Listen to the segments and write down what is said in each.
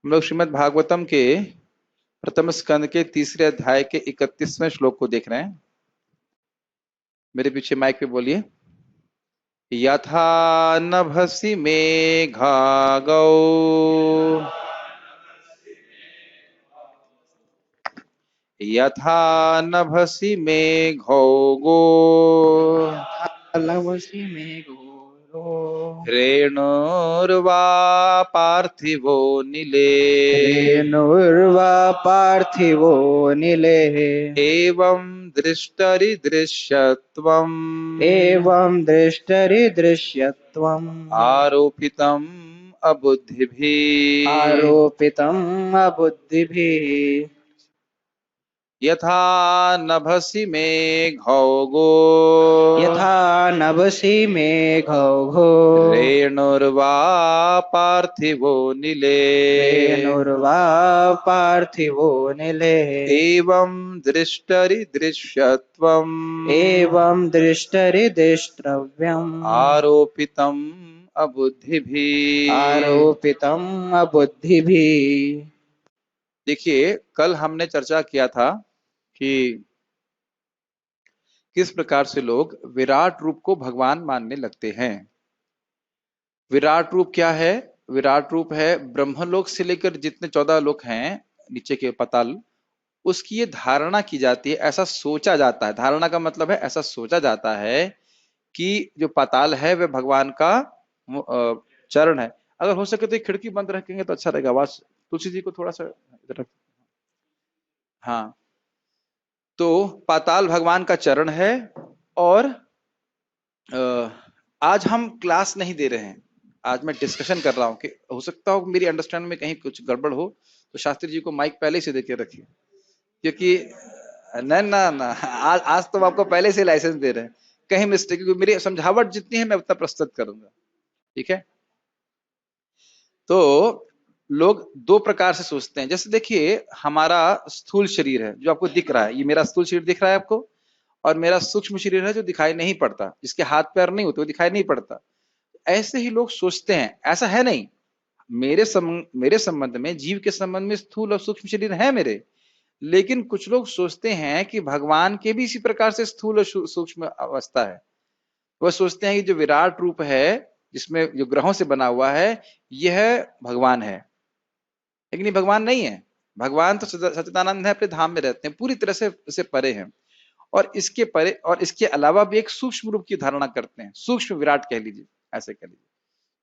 हम लोग श्रीमद् भागवतम के प्रथम स्कंद के तीसरे अध्याय के 31वें श्लोक को देख रहे हैं। मेरे पीछे माइक पे बोलिए। यथा नभसि मेघा गौ यथा नभसि मेघौ गो लवसी में घोरो रेणुर्वा पार्थिवो निले रेणुर्वा पार्थिवो निले एवं दृष्टरिदृश्यत्वम् एवं दृष्टरिदृश्यत्वम् आरोपितम् अबुद्धिभिः आरोपितम् अबुद्धिभिः यथा नभसि मेघौ गो यथा नभसि मेघौ रेणुर्वा पार्थिवो निले रेणुर्वा पार्थिवो निले एवं दृष्टरिदृश्यत्वम् एवं दृष्टरिदृष्टव्यम् आरोपितम् अबुद्धिभिः। आरोपितम् अबुद्धिभिः। देखिए, कल हमने चर्चा किया था कि किस प्रकार से लोग विराट रूप को भगवान मानने लगते हैं। विराट रूप क्या है? विराट रूप है ब्रह्मलोक से लेकर जितने 14 लोक हैं नीचे के पाताल, उसकी ये धारणा की जाती है, ऐसा सोचा जाता है। धारणा का मतलब है ऐसा सोचा जाता है कि जो पाताल है वह भगवान का चरण है। अगर हो सके तो एक खिड़की बंद रखेंगे तो अच्छा रहेगा। आवाज तुलसी जी को थोड़ा सा इधर रख। हाँ, तो पाताल भगवान का चरण है। और आज हम क्लास नहीं दे रहे हैं, आज मैं डिस्कशन कर रहा हूं कि हो सकता हो मेरी अंडरस्टैंडिंग में कहीं कुछ गड़बड़ हो तो शास्त्री जी को माइक पहले से देके रखिए, क्योंकि ना ना ना आज तो आपको पहले से लाइसेंस दे रहे हैं, कहीं मिस्टेक, क्योंकि मेरी समझावट जितनी है मैं उतना प्रस्तुत करूंगा। ठीक है? तो लोग दो प्रकार से सोचते हैं। जैसे देखिए, हमारा स्थूल शरीर है जो आपको दिख रहा है, ये मेरा स्थूल शरीर दिख रहा है आपको, और मेरा सूक्ष्म शरीर है जो दिखाई नहीं पड़ता, जिसके हाथ पैर नहीं होते, वो दिखाई नहीं पड़ता। ऐसे ही लोग सोचते हैं, ऐसा है नहीं। मेरे संबंध में, जीव के संबंध में स्थूल और सूक्ष्म शरीर है मेरे, लेकिन कुछ लोग सोचते हैं कि भगवान के भी इसी प्रकार से स्थूल और सूक्ष्म अवस्था है। वह सोचते हैं कि जो विराट रूप है जिसमें जो ग्रहों से बना हुआ है यह भगवान है, लेकिन ये भगवान नहीं है। भगवान तो सच्चिदानंद है, अपने धाम में रहते हैं, पूरी तरह से उसे परे हैं। और इसके परे और इसके अलावा भी एक सूक्ष्म रूप की धारणा करते हैं, सूक्ष्म विराट कह लीजिए, ऐसे कह लीजिए,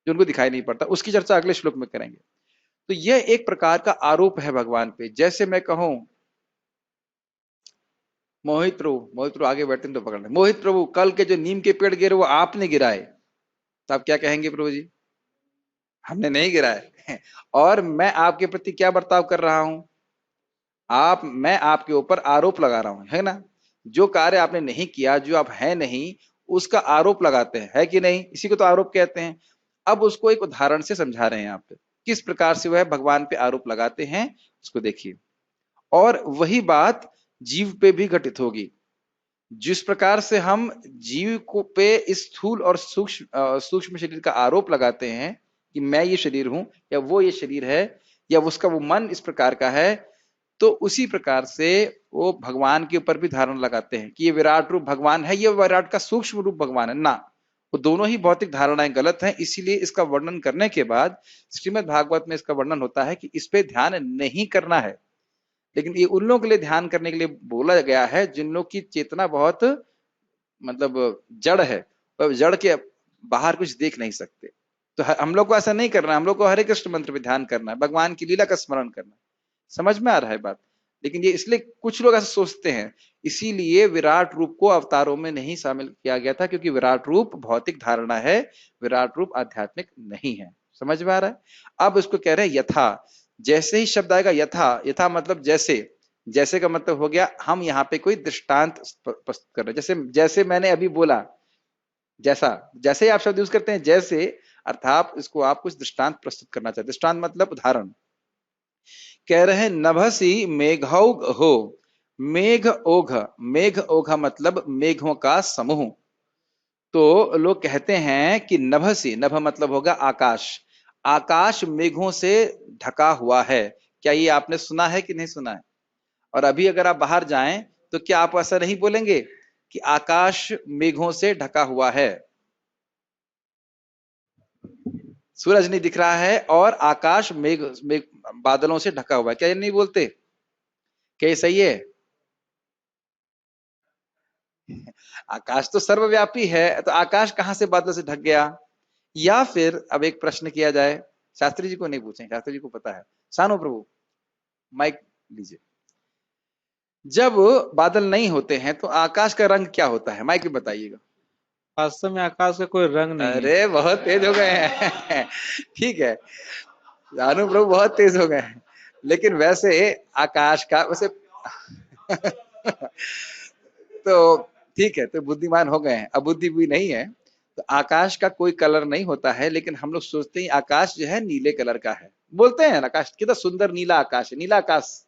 जो उनको दिखाई नहीं पड़ता। उसकी चर्चा अगले श्लोक में करेंगे। तो यह एक प्रकार का आरोप है भगवान पे। जैसे मैं कहूं, मोहित प्रभु आगे बैठते हैं तो पकड़ लें, मोहित प्रभु कल के जो नीम के पेड़ गिरे वो आपने गिराए, तो आप क्या कहेंगे? प्रभु जी, हमने नहीं गिराए और मैं आपके प्रति क्या बर्ताव कर रहा हूं? मैं आपके ऊपर आरोप लगा रहा हूं, है ना? जो कार्य आपने नहीं किया, जो आप है नहीं, उसका आरोप लगाते हैं, है कि नहीं? इसी को तो आरोप कहते हैं। अब उसको एक उदाहरण से समझा रहे हैं आप पे, किस प्रकार से वह भगवान पे आरोप लगाते हैं, उसको देखिए। और वही बात जीव पे भी घटित होगी। जिस प्रकार से हम जीव को पे इस स्थूल और सूक्ष्म शरीर का आरोप लगाते हैं कि मैं ये शरीर हूं, या वो ये शरीर है, या उसका वो मन इस प्रकार का है, तो उसी प्रकार से वो भगवान के ऊपर भी धारणा लगाते हैं कि ये विराट रूप भगवान है, ये विराट का सूक्ष्म रूप भगवान है। ना, वो दोनों ही भौतिक धारणाएं गलत हैं। इसीलिए इसका वर्णन करने के बाद श्रीमद् भागवत में इसका वर्णन होता है कि इस पे ध्यान नहीं करना है। लेकिन ये उन लोगों के लिए ध्यान करने के लिए बोला गया है जिन लोग की चेतना बहुत मतलब जड़ है, और जड़ के बाहर कुछ देख नहीं सकते। तो हम लोग को ऐसा नहीं करना है, हम लोग को हरे कृष्ण मंत्र पे ध्यान करना है, भगवान की लीला का स्मरण करना है। समझ में आ रहा है बात? लेकिन ये इसलिए कुछ लोग ऐसा सोचते हैं, इसीलिए विराट रूप को अवतारों में नहीं शामिल किया गया था, क्योंकि विराट रूप भौतिक धारणा है, विराट रूप आध्यात्मिक नहीं है। समझ में आ रहा है? अब उसको कह रहे हैं यथा। जैसे ही शब्द आएगा यथा, यथा मतलब जैसे, जैसे का मतलब हो गया हम यहाँ पे कोई दृष्टांत प्रस्तुत कर रहे हैं। जैसे जैसे मैंने अभी बोला, जैसा, जैसे ही आप शब्द यूज करते हैं जैसे, अर्थात इसको आप कुछ दृष्टांत प्रस्तुत करना चाहते हैं। दृष्टांत मतलब उदाहरण। कह रहे हैं नभसी मेघौघ हो, मेघ ओघ, मेघ ओघ मतलब मेघों का समूह। तो लोग कहते हैं कि नभसी, नभ मतलब होगा आकाश, आकाश मेघों से ढका हुआ है। क्या ये आपने सुना है कि नहीं सुना है? और अभी अगर आप बाहर जाएं तो क्या आप ऐसा नहीं बोलेंगे कि आकाश मेघों से ढका हुआ है? सूरज नहीं दिख रहा है और आकाश मेघ बादलों से ढका हुआ है, क्या ये नहीं बोलते? क्या ये सही है? आकाश तो सर्वव्यापी है, तो आकाश कहां से बादल से ढक गया? या फिर अब एक प्रश्न किया जाए, शास्त्री जी को नहीं पूछें, शास्त्री जी को पता है। सानो प्रभु माइक लीजिए। जब बादल नहीं होते हैं तो आकाश का रंग क्या होता है? माइक में बताइएगा। वास्तव में आकाश का कोई रंग नहीं है। अरे बहुत तेज हो गए हैं। ठीक है, सानो प्रभु बहुत तेज हो गए हैं, लेकिन वैसे आकाश का वैसे तो ठीक है, तो बुद्धिमान हो गए हैं, अबुद्धि भी नहीं है। तो आकाश का कोई कलर नहीं होता है, लेकिन हम लोग सोचते हैं आकाश जो है नीले कलर का है। बोलते हैं आकाश कितना सुंदर नीला आकाश है, नीला आकाश,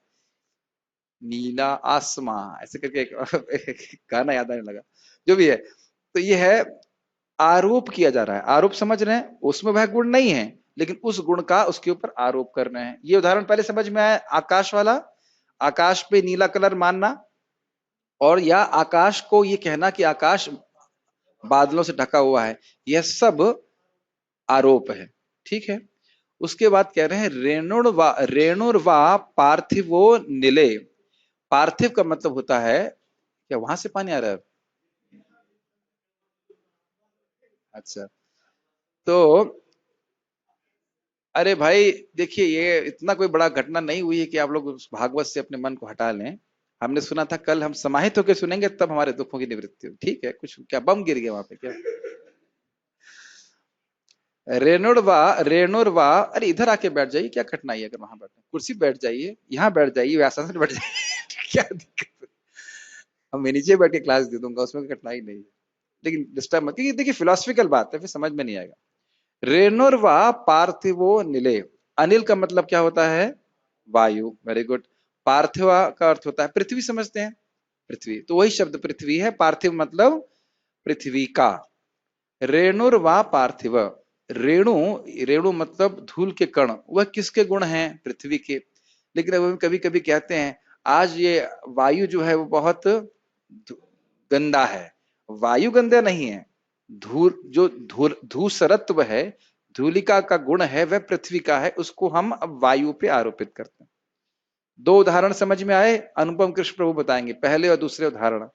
नीला आसमां, ऐसे करके एक गाना याद आने लगा। जो भी है, तो ये है आरोप किया जा रहा है। आरोप समझ रहे हैं, उसमें वह गुण नहीं है, लेकिन उस गुण का उसके ऊपर आरोप कर रहे हैं। ये उदाहरण पहले समझ में आया, आकाश वाला, आकाश पे नीला कलर मानना, और या आकाश को ये कहना कि आकाश बादलों से ढका हुआ है, यह सब आरोप है। ठीक है, उसके बाद कह रहे हैं रेणुर्वा पार्थिवो नीले। पार्थिव का मतलब होता है, क्या वहां से पानी आ रहा है? अच्छा, तो अरे भाई देखिए, ये इतना कोई बड़ा घटना नहीं हुई है कि आप लोग उस भागवत से अपने मन को हटा लें। हमने सुना था, कल हम समाहित होकर सुनेंगे तब हमारे दुखों की निवृत्ति हो। ठीक है, कुछ क्या बम गिर गया वहां पे क्या? रेणुरवा, अरे इधर आके बैठ जाइए, क्या कठिनाई है? अगर वहां बैठे कुर्सी बैठ जाइए, यहाँ बैठ जाइए, व्यासन से बैठ जाइए। क्या दिक्कत है? अब मैं नीचे बैठ के क्लास दे दूंगा, उसमें कोई कठिनाई नहीं है, लेकिन डिस्टर्ब मत, क्योंकि देखिए फिलोसफिकल बात है, फिर समझ में नहीं आएगा। रेणुर्वा पार्थिवो निले। अनिल का मतलब क्या होता है? वायु। Very good. पार्थिवा का अर्थ होता है पृथ्वी, समझते हैं, पृथ्वी, तो वही शब्द पृथ्वी है। पार्थिव मतलब पृथ्वी का। रेणुर्वा पार्थिव, रेणु, रेणु मतलब धूल के कण, वह किसके गुण हैं? पृथ्वी के। लेकिन अब कभी कभी कहते हैं आज ये वायु जो है वो बहुत गंदा है। वायु गंदा नहीं है, धूल जो धूसरत्व है, धूलिका का गुण है, वह पृथ्वी का है, उसको हम अब वायु पे आरोपित करते हैं। दो उदाहरण समझ में आए? अनुपम कृष्ण प्रभु बताएंगे पहले और दूसरे उदाहरण।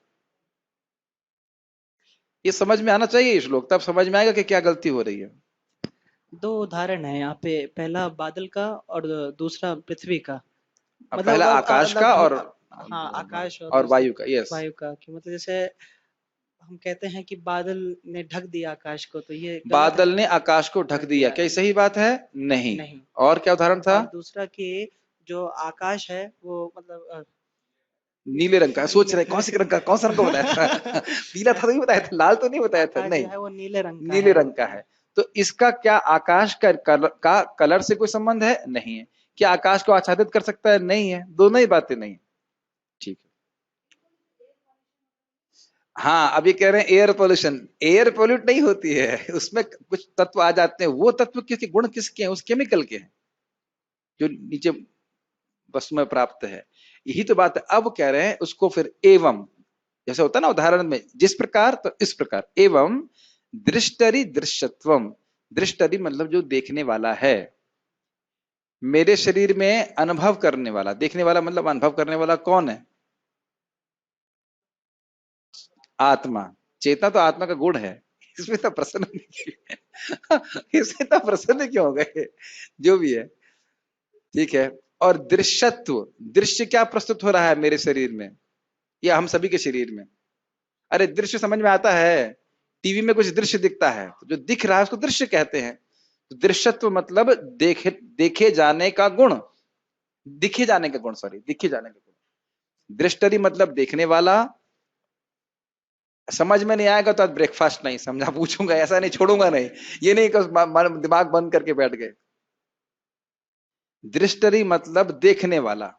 ये समझ में आना चाहिए श्लोक, तब समझ में आएगा कि क्या गलती हो रही है। दो उदाहरण है यहाँ पे, पहला बादल का और दूसरा पृथ्वी का। अब मतलब पहला आकाश का और हाँ, आकाश और वायु का। यस, वायु का, कि मतलब जैसे हम कहते हैं कि बादल ने ढक दिया आकाश को, तो ये गलत बादल है। ने आकाश को ढक दिया, क्या ये सही बात है? नहीं। नहीं। और क्या उदाहरण था? और दूसरा कि जो आकाश है वो मतलब नीले रंग का। सोच रहे कौन सी रंग का, कौन सा रंग का बताया था? पीला था तो नहीं बताया था, लाल तो नहीं बताया था। आकाश नहीं, जो है वो नीले रंग का नीले है। रंग का है। तो इसका क्या आकाश का कलर से कोई संबंध है? नहीं है। क्या आकाश को आच्छादित कर सकता है? नहीं है। दोनों ही बातें नहीं है। ठीक है, हाँ, अब ये कह रहे हैं एयर पोल्यूशन, एयर पोल्यूट नहीं होती है, उसमें कुछ तत्व आ जाते हैं। वो तत्व किसके, गुण किसके हैं? उस केमिकल के हैं जो नीचे वस्तु में प्राप्त है। यही तो बात है। अब कह रहे हैं उसको फिर एवं, जैसे होता है ना उदाहरण में, जिस प्रकार तो इस प्रकार। एवं दृष्टरि दृश्यत्वम, दृष्टरि मतलब जो देखने वाला है, मेरे शरीर में अनुभव करने वाला, देखने वाला मतलब अनुभव करने वाला कौन है? आत्मा। चेतना तो आत्मा का गुण है, इसमें तो प्रसन्न नहीं इसमें तो प्रसन्न क्यों हो गए? जो भी है, ठीक है। और दृश्यत्व, दृश्य क्या प्रस्तुत हो रहा है मेरे शरीर में या हम सभी के शरीर में? अरे दृश्य समझ में आता है, टीवी में कुछ दृश्य दिखता है, तो जो दिख रहा है उसको दृश्य कहते हैं। तो दृश्यत्व मतलब देखे जाने का गुण, दिखे जाने का गुण, सॉरी, दिखे जाने का गुण। दृष्टि मतलब देखने वाला। समझ में नहीं आएगा तो आज ब्रेकफास्ट नहीं समझा पूछूंगा, ऐसा नहीं, छोड़ूंगा नहीं। ये नहीं कि दिमाग बंद करके बैठ गए। दृष्टि मतलब देखने वाला,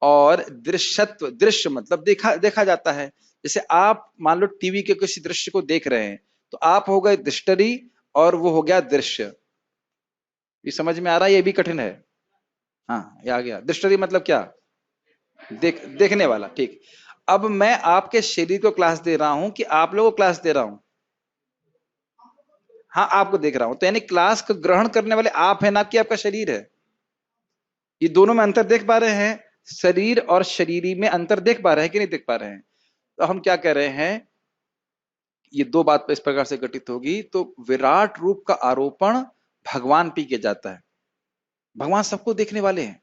और दृश्यत्व, दृश्य मतलब देखा देखा जाता है। जैसे आप मान लो टीवी के किसी दृश्य को देख रहे हैं, तो आप हो गए दृष्टि और वो हो गया दृश्य। ये समझ में आ रहा है? ये भी कठिन है। हाँ, ये आ गया। दृष्टि मतलब क्या? देखने वाला। ठीक। अब मैं आपके शरीर को क्लास दे रहा हूं कि आप लोगों को क्लास दे रहा हूं? हाँ, आपको देख रहा हूं। तो यानी क्लास को ग्रहण करने वाले आप हैं, ना कि आपका शरीर है। ये दोनों में अंतर देख पा रहे हैं? शरीर और शरीरी में अंतर देख पा रहे हैं कि नहीं देख पा रहे हैं? तो हम क्या कह रहे हैं, ये दो बात इस प्रकार से घटित होगी। तो विराट रूप का आरोपण भगवान पे किया जाता है। भगवान सबको देखने वाले हैं,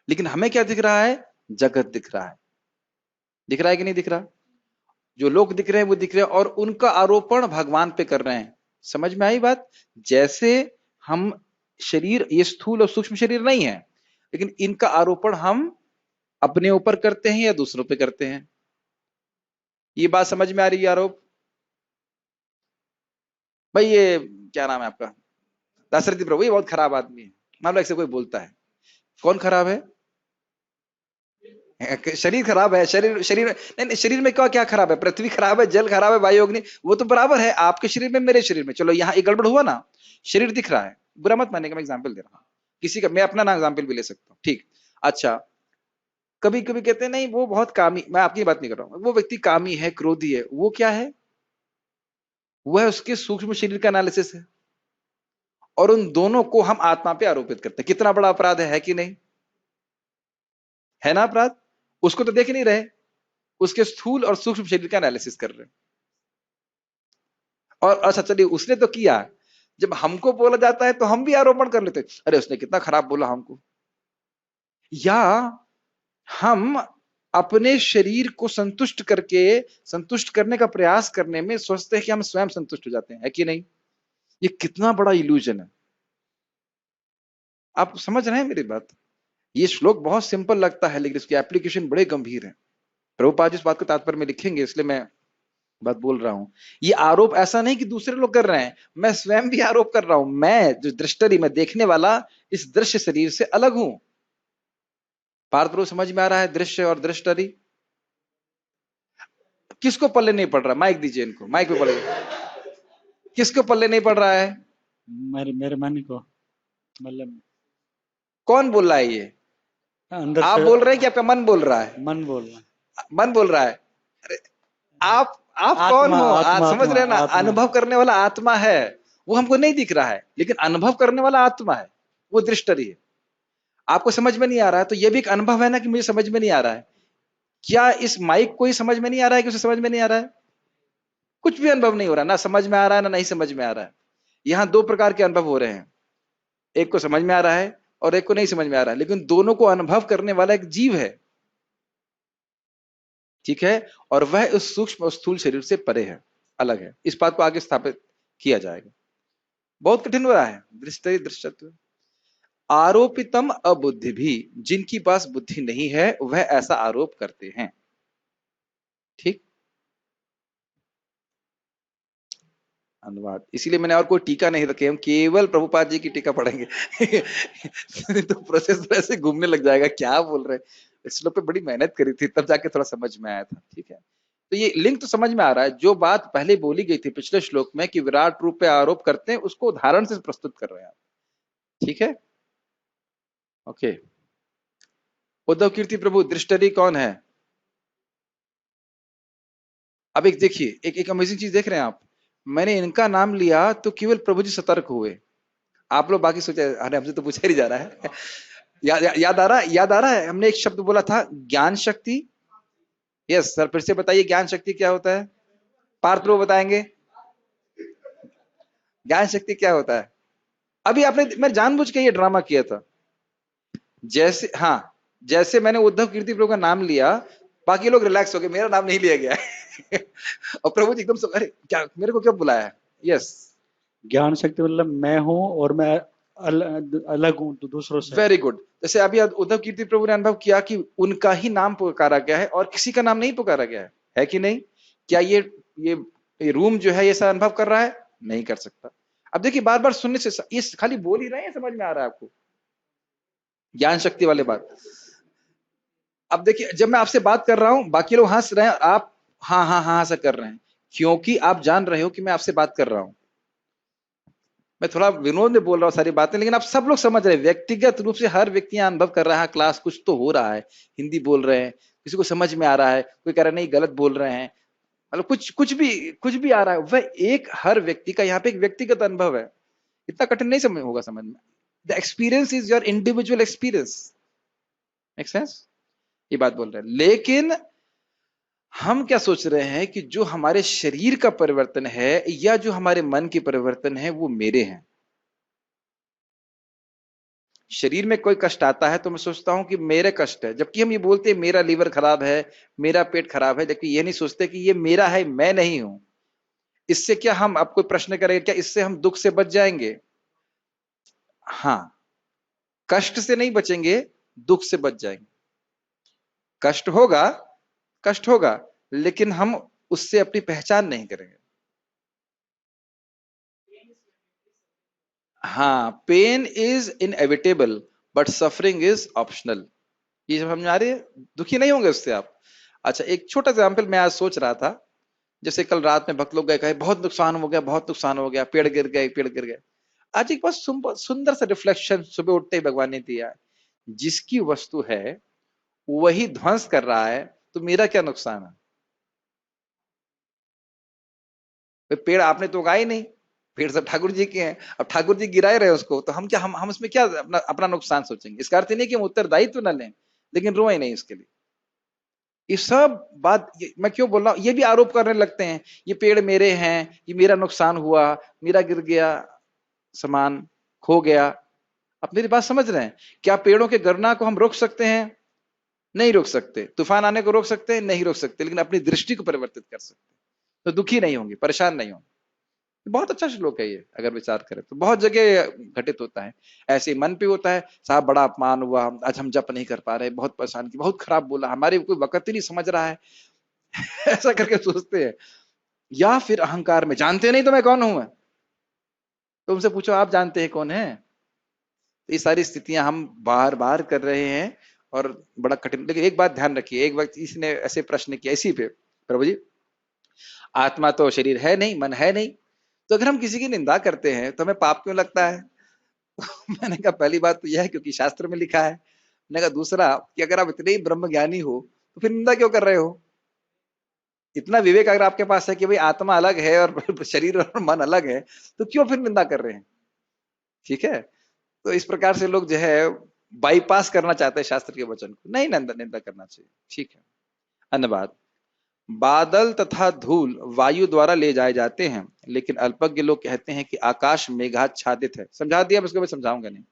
लेकिन हमें क्या दिख रहा है? जगत दिख रहा है। दिख रहा है कि नहीं दिख रहा? जो लोग दिख रहे हैं वो दिख रहे हैं, और उनका आरोपण भगवान पे कर रहे हैं। समझ में आई बात? जैसे हम शरीर, ये स्थूल और सूक्ष्म शरीर नहीं है, लेकिन इनका आरोपण हम अपने ऊपर करते हैं या दूसरों पे करते हैं। ये बात समझ में आ रही है? आरोप भाई, ये क्या नाम है आपका, दाशरथी प्रभु, ये बहुत खराब आदमी है। मान लो ऐसे कोई बोलता है, कौन खराब है? शरीर खराब है। शरीर शरीर नहीं, नहीं, शरीर में क्या क्या खराब है? पृथ्वी खराब है, जल खराब है, वायु अग्नि, वो तो बराबर है आपके शरीर में मेरे शरीर में। चलो यहाँ एक गड़बड़ हुआ ना, शरीर दिख रहा है, बुरा मत मानेगा, मैं एग्जाम्पल दे रहा हूँ किसी का, मैं अपना ना एग्जाम्पल भी ले सकता हूँ। ठीक। अच्छा, कभी कभी कहते हैं नहीं वो बहुत कामी, मैं आपकी बात नहीं कर रहा हूँ, वो व्यक्ति कामी है, क्रोधी है, वो क्या है? वो है उसके सूक्ष्म शरीर का एनालिसिस है। और उन दोनों को हम आत्मा पे आरोपित करते हैं। कितना बड़ा अपराध है कि नहीं? है ना अपराध? उसको तो देख नहीं रहे, उसके स्थूल और सूक्ष्म शरीर का एनालिसिस कर रहे हैं। और अच्छा चलिए, उसने तो किया, जब हमको बोला जाता है तो हम भी आरोपण कर लेते हैं, अरे उसने कितना खराब बोला हमको। या हम अपने शरीर को संतुष्ट करके, संतुष्ट करने का प्रयास करने में सोचते हैं कि हम स्वयं संतुष्ट हो जाते हैं, है कि नहीं? ये कितना बड़ा इल्यूजन है। आप समझ रहे हैं मेरी बात? ये श्लोक बहुत सिंपल लगता है, लेकिन इसकी एप्लीकेशन बड़े गंभीर है। प्रभुपाद जी इस बात को तात्पर्य में लिखेंगे, इसलिए मैं बात बोल रहा हूं। ये आरोप ऐसा नहीं कि दूसरे लोग कर रहे हैं, मैं स्वयं भी आरोप कर रहा हूं। मैं जो दृष्टि, मैं देखने वाला, इस दृश्य शरीर से अलग हूं। पार्थ प्रभु समझ में आ रहा है? दृश्य और दृष्टि किसको पल्ले नहीं पड़ रहा? माइक दीजिए इनको, माइक पे पड़े। किसको पल्ले नहीं पड़ रहा है? मेरे मेरे मन को, मतलब कौन बोल रहा है ये? अंदर आप से बोल रहे हैं कि आपका मन बोल रहा है? मन बोल रहा है। मन बोल रहा है। अरे, आप कौन आत्मा हो? आत्मा समझ आत्मा रहे हैं ना? आत्मा अनुभव करने वाला आत्मा है, वो हमको नहीं दिख रहा है, लेकिन अनुभव करने वाला आत्मा है, वो दृष्टि है। आपको समझ में नहीं आ रहा है, तो ये भी एक अनुभव है ना कि मुझे समझ में नहीं आ रहा है। क्या इस माइक को ही समझ में नहीं आ रहा है कि उसे समझ में नहीं आ रहा है? कुछ भी अनुभव नहीं हो रहा, ना समझ में आ रहा है ना नहीं समझ में आ रहा है। यहां दो प्रकार के अनुभव हो रहे हैं, एक को समझ में आ रहा है और एक को नहीं समझ में आ रहा है, लेकिन दोनों को अनुभव करने वाला एक जीव है। ठीक है? और वह उस सूक्ष्म और स्थूल शरीर से परे है, अलग है। इस बात को आगे स्थापित किया जाएगा। बहुत कठिन हो रहा है। दृष्टि दृश्यत्व। आरोपितम अबुद्धि भी, जिनकी पास बुद्धि नहीं है वह ऐसा आरोप करते हैं। ठीक। अनुवाद, इसीलिए मैंने और कोई टीका नहीं रखे, हम केवल प्रभुपाद जी की टीका पढ़ेंगे। तो प्रोसेस वैसे घूमने लग जाएगा, क्या बोल रहे हैं। इस श्लोक पे बड़ी मेहनत करी थी, तब जाके थोड़ा समझ में आया था। ठीक है, तो ये लिंक तो समझ में आ रहा है। जो बात पहले बोली गई थी पिछले श्लोक में कि विराट रूप पे आरोप करते हैं, उसको उदाहरण से प्रस्तुत कर रहे हैं आप। ठीक है, ओके। उद्धव कीर्ति प्रभु, दृष्टि कौन है? अब एक देखिए, एक अमेजिंग चीज देख रहे हैं आप। मैंने इनका नाम लिया तो केवल प्रभु जी सतर्क हुए। आप लोग बाकी सोचे अरे हमसे तो पूछा ही जा रहा है। याद आ रहा है? याद आ रहा है? हमने एक शब्द बोला था, ज्ञान शक्ति। यस सर, फिर से बताइए ज्ञान शक्ति क्या होता है? पार्थ प्रभु बताएंगे ज्ञान शक्ति क्या होता है। अभी आपने, मैं जानबूझ के ये ड्रामा किया था। जैसे, हाँ, जैसे मैंने उद्धव कीर्ति प्रभु का नाम लिया, बाकी लोग रिलैक्स हो गए, मेरा नाम नहीं लिया गया। और प्रभु जी एकदम से, अरे क्या मेरे को क्यों बुलाया है? यस, ज्ञान शक्ति मतलब मैं हूँ और मैं अलग हूँ दूसरों से। Very good. जैसे अभी उद्धव कीर्ति प्रभु ने अनुभव किया कि उनका ही नाम पुकारा गया है और किसी का नाम नहीं पुकारा गया है कि नहीं? क्या ये रूम जो है ये सब अनुभव कर रहा है? नहीं कर सकता। अब देखिए, बार बार सुनने से ये खाली बोल ही रहे हैं, समझ में आ रहा है आपको ज्ञान शक्ति वाले बात। अब देखिए, जब मैं आपसे बात कर रहा हूं, बाकी लोग हंस रहे हैं, आप हाँ हाँ हाँ हाँ से कर रहे हैं, क्योंकि आप जान रहे हो कि मैं आपसे बात कर रहा हूं। मैं थोड़ा विनोद में बोल रहा हूँ सारी बातें, लेकिन आप सब लोग समझ रहे हैं, व्यक्तिगत रूप से हर व्यक्ति यहाँ अनुभव कर रहा है, क्लास कुछ तो हो रहा है, हिंदी बोल रहे हैं, किसी को समझ में आ रहा है, कोई कह रहा है नहीं गलत बोल रहे हैं, मतलब कुछ भी आ रहा है, वह एक हर व्यक्ति का यहाँ पे एक व्यक्तिगत अनुभव है, इतना कठिन नहीं समझ होगा समझ में। The experience is your individual experience, make sense, ये बात बोल रहे हैं। लेकिन हम क्या सोच रहे हैं कि जो हमारे शरीर का परिवर्तन है या जो हमारे मन की परिवर्तन है वो मेरे हैं। शरीर में कोई कष्ट आता है तो मैं सोचता हूं कि मेरे कष्ट है, जबकि हम ये बोलते हैं मेरा लीवर खराब है, मेरा पेट खराब है, जबकि ये नहीं सोचते कि ये मेरा है, मैं नहीं हूं। इससे क्या हम, अब कोई प्रश्न करेंगे क्या इससे हम दुख से बच जाएंगे? हाँ, कष्ट से नहीं बचेंगे, दुख से बच जाएंगे। कष्ट होगा, कष्ट होगा, लेकिन हम उससे अपनी पहचान नहीं करेंगे। हाँ, pain is inevitable but suffering is optional. ये जब समझ आ रही है, दुखी नहीं होंगे उससे आप। अच्छा, एक छोटा एग्जाम्पल मैं आज सोच रहा था, जैसे कल रात में भक्त लोग गए, कहे बहुत नुकसान हो गया, बहुत नुकसान हो गया, पेड़ गिर गए, पेड़ गिर गए। आज एक बहुत सुंदर सा रिफ्लेक्शन सुबह उठते ही भगवान ने दिया, जिसकी वस्तु है वही ध्वंस कर रहा है, तो मेरा क्या नुकसान है? पेड़ आपने तो उगाए नहीं, पेड़ सब ठाकुर जी के हैं, अब ठाकुर जी गिराए रहे उसको, तो हम क्या, हम उसमें क्या अपना अपना नुकसान सोचेंगे? इसका अर्थ नहीं कि हम उत्तरदायित्व न लें, लेकिन रोए नहीं इसके लिए। ये सब बात मैं क्यों बोल रहा हूं, ये भी आरोप करने लगते हैं, ये पेड़ मेरे हैं, ये मेरा नुकसान हुआ, मेरा गिर गया सामान, खो गया। आप मेरी बात समझ रहे हैं? क्या पेड़ों के गिरना को हम रोक सकते हैं? नहीं रोक सकते। तूफान आने को रोक सकते हैं? नहीं रोक सकते, लेकिन अपनी दृष्टि को परिवर्तित कर सकते हैं, तो दुखी नहीं होंगे, परेशान नहीं होंगे। बहुत अच्छा श्लोक है ये, अगर विचार करें तो बहुत जगह घटित होता है। ऐसे ही मन पे होता है, साहब बड़ा अपमान हुआ, आज हम जप नहीं कर पा रहे, बहुत परेशान की, बहुत खराब बोला, हमारे कोई वक्त ही नहीं समझ रहा है ऐसा करके सोचते हैं। या फिर अहंकार में, जानते नहीं तो मैं कौन हूं? तो उनसे पूछो आप जानते हैं कौन है? तो ये सारी स्थितियां हम बार बार कर रहे हैं और बड़ा कठिन। लेकिन एक बात ध्यान रखिए, एक व्यक्ति इसने ऐसे प्रश्न किया इसी पे, प्रभु जी आत्मा तो शरीर है नहीं, मन है नहीं, तो अगर हम किसी की निंदा करते हैं तो हमें पाप क्यों लगता है? मैंने कहा पहली बात तो यह है क्योंकि शास्त्र में लिखा है। मैंने कहा दूसरा कि अगर आप इतने ही ब्रह्म ज्ञानी हो तो फिर निंदा क्यों कर रहे हो? इतना विवेक अगर आपके पास है कि भाई आत्मा अलग है और शरीर और मन अलग है, तो क्यों फिर निंदा कर रहे हैं? ठीक है, तो इस प्रकार से लोग जो है बाईपास करना चाहते हैं शास्त्र के वचन को, नहीं निंदा निंदा करना चाहिए। ठीक है, अन्य बात, बादल तथा धूल वायु द्वारा ले जाए जाते हैं, लेकिन अल्पज्ञ लोग कहते हैं कि आकाश मेघाच्छादित है। समझा दिया, इसको मैं समझाऊंगा नहीं।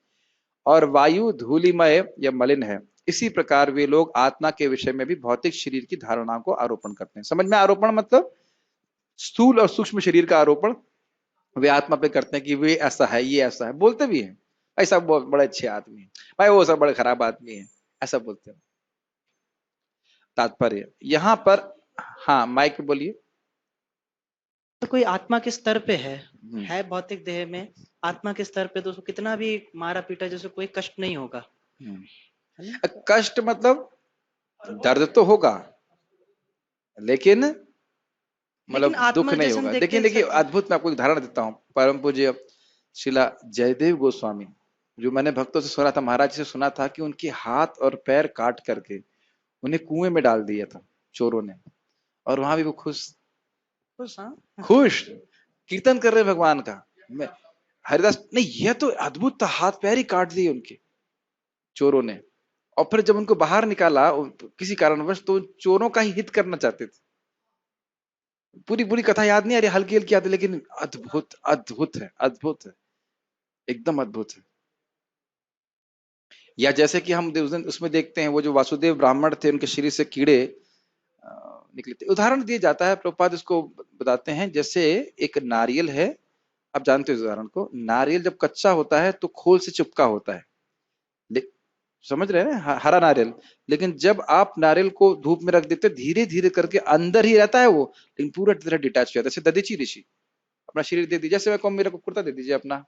और वायु धूलिमय या मलिन है। इसी प्रकार वे लोग आत्मा के विषय में भी भौतिक शरीर की धारणाओं को आरोपण करते हैं। समझ में, आरोपण मतलब स्थूल और सूक्ष्म शरीर का आरोपण वे आत्मा पे करते हैं कि वे ऐसा है, ये ऐसा है, बोलते भी हैं भाई सब बहुत बड़े अच्छे आदमी है, भाई वो सब बड़े खराब आदमी है, ऐसा बोलते हैं। तात्पर्य यहाँ पर, हाँ माइक पे बोलिए। तो कोई आत्मा के स्तर पे है भौतिक देह में, आत्मा के स्तर पे तो उसको कितना भी मारा पीटा जैसे कोई कष्ट नहीं होगा, है ना? कष्ट मतलब दर्द तो होगा, लेकिन मतलब दुख आत्मा नहीं जैसे हम होगा। देखते देखिए हैं देखिए, अद्भुत, मैं आपको एक उदाहरण देता हूँ। परम पूज्य शिला जयदेव गोस्वामी, जो मैंने भक्तों से सुना था, महाराज से सुना था कि उनके हाथ और पैर काट करके उन्हें कुएं में डाल दिया था चोरों ने, और वहां भी वो खुश खुश कीर्तन कर रहे भगवान का। मैं हरिदास नहीं, यह तो अद्भुत था, हाथ पैर ही काट दिए उनके चोरों ने। और फिर जब उनको बाहर निकाला किसी कारणवश, तो चोरों का ही हित करना चाहते थे। पूरी पूरी कथा याद नहीं आ रही, हल्की हल्की याद है, लेकिन अद्भुत अद्भुत है, अद्भुत है, एकदम अद्भुत है। या जैसे कि हम उस दिन उसमें देखते हैं, वो जो वासुदेव ब्राह्मण थे, उनके शरीर से कीड़े निकले थे। उदाहरण दिया जाता है, प्रभुपाद इसको बताते हैं, जैसे एक नारियल है, आप जानते हो इस उदाहरण को, नारियल जब कच्चा होता है तो खोल से चिपका होता है, समझ रहे हैं ना, हरा नारियल। लेकिन जब आप नारियल को धूप में रख देते, धीरे धीरे करके अंदर ही रहता है वो, लेकिन पूरा तरह डिटैच हो जाता है। जैसे दधीची ऋषि अपना शरीर दे दीजिए, जैसे मैं कहूँ मेरे को कुर्ता दे दीजिए अपना,